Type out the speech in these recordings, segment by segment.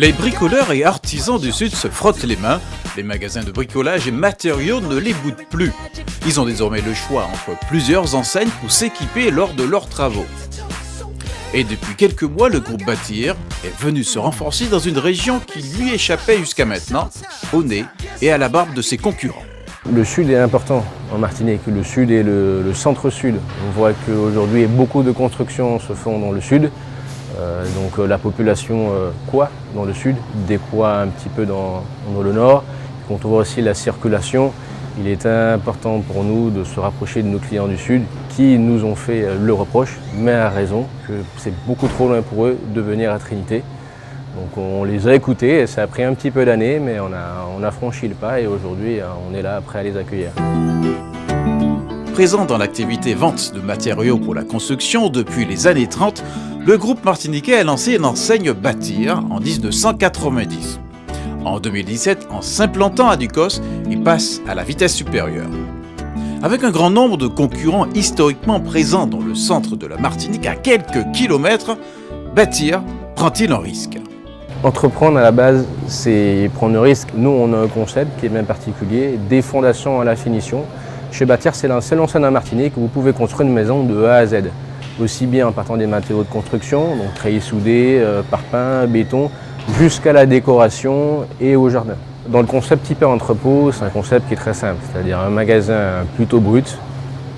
Les bricoleurs et artisans du Sud se frottent les mains. Les magasins de bricolage et matériaux ne les boudent plus. Ils ont désormais le choix entre plusieurs enseignes pour s'équiper lors de leurs travaux. Et depuis quelques mois, le groupe Bâtir est venu se renforcer dans une région qui lui échappait jusqu'à maintenant, au nez et à la barbe de ses concurrents. Le Sud est important en Martinique, le Sud est le centre-Sud. On voit qu'aujourd'hui, beaucoup de constructions se font dans le Sud. Donc la population croît dans le Sud, décroît un petit peu dans le Nord. Quand on voit aussi la circulation, il est important pour nous de se rapprocher de nos clients du Sud qui nous ont fait le reproche, mais à raison, que c'est beaucoup trop loin pour eux de venir à Trinité. Donc on les a écoutés et ça a pris un petit peu d'années, mais on a franchi le pas et aujourd'hui on est là prêt à les accueillir. Présent dans l'activité vente de matériaux pour la construction depuis les années 30, le groupe martiniquais a lancé une enseigne Bâtir en 1990. En 2017, en s'implantant à Ducos, il passe à la vitesse supérieure. Avec un grand nombre de concurrents historiquement présents dans le centre de la Martinique à quelques kilomètres, Bâtir prend-il un risque ? Entreprendre à la base, c'est prendre le risque. Nous, on a un concept qui est bien particulier, des fondations à la finition. Chez Bâtir, c'est la seule enseigne en Martinique où vous pouvez construire une maison de A à Z. Aussi bien en partant des matériaux de construction, donc treillis soudés, parpaing, béton, jusqu'à la décoration et au jardin. Dans le concept hyper entrepôt, c'est un concept qui est très simple, c'est-à-dire un magasin plutôt brut,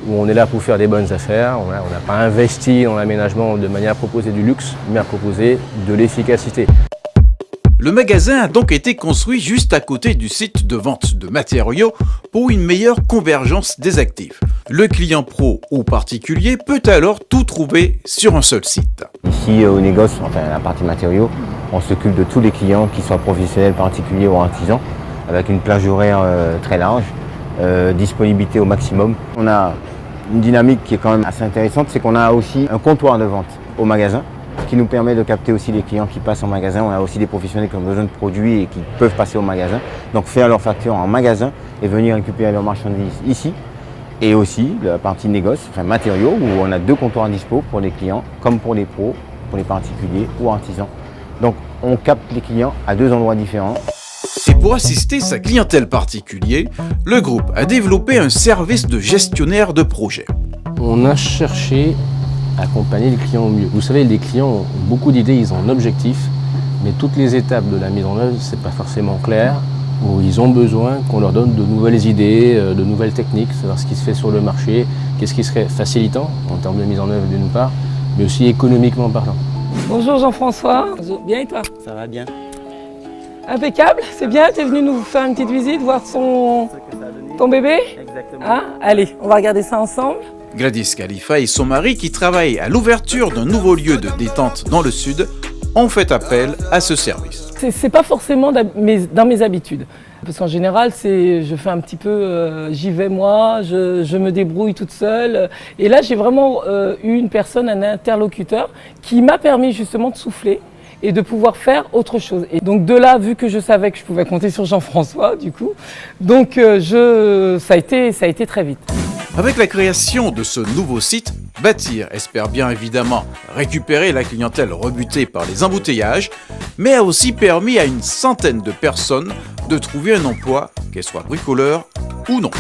où on est là pour faire des bonnes affaires. On n'a pas investi dans l'aménagement de manière à proposer du luxe, mais à proposer de l'efficacité. Le magasin a donc été construit juste à côté du site de vente de matériaux pour une meilleure convergence des actifs. Le client pro ou particulier peut alors tout trouver sur un seul site. Ici au négoce, enfin la partie matériaux, on s'occupe de tous les clients, qu'ils soient professionnels, particuliers ou artisans, avec une plage horaire très large, disponibilité au maximum. On a une dynamique qui est quand même assez intéressante, c'est qu'on a aussi un comptoir de vente au magasin, qui nous permet de capter aussi les clients qui passent en magasin. On a aussi des professionnels qui ont besoin de produits et qui peuvent passer au magasin. Donc faire leur facture en magasin et venir récupérer leurs marchandises ici. Et aussi la partie négoce, enfin matériaux, où on a 2 comptoirs dispo pour les clients, comme pour les pros, pour les particuliers ou artisans. Donc on capte les clients à 2 endroits différents. Et pour assister sa clientèle particulière, le groupe a développé un service de gestionnaire de projet. On a cherché à accompagner les clients au mieux. Vous savez, les clients ont beaucoup d'idées, ils ont un objectif, mais toutes les étapes de la mise en œuvre, c'est pas forcément clair, où ils ont besoin qu'on leur donne de nouvelles idées, de nouvelles techniques, savoir ce qui se fait sur le marché, qu'est-ce qui serait facilitant en termes de mise en œuvre d'une part, mais aussi économiquement parlant. Bonjour Jean-François. Bonjour. Bien et toi? Ça va bien. Impeccable, c'est bien, tu es venu nous faire une petite visite, voir ton bébé? Exactement. Ah, allez, on va regarder ça ensemble. Gladys Khalifa et son mari, qui travaillent à l'ouverture d'un nouveau lieu de détente dans le Sud, ont fait appel à ce service. C'est pas forcément dans mes habitudes. Parce qu'en général, je fais un petit peu, j'y vais moi, je me débrouille toute seule. Et là, j'ai vraiment eu une personne, un interlocuteur, qui m'a permis justement de souffler et de pouvoir faire autre chose. Et donc de là, vu que je savais que je pouvais compter sur Jean-François, du coup, donc ça a été très vite. Avec la création de ce nouveau site, Bâtir espère bien évidemment récupérer la clientèle rebutée par les embouteillages, mais a aussi permis à une centaine de personnes de trouver un emploi, qu'elles soient bricoleurs ou non.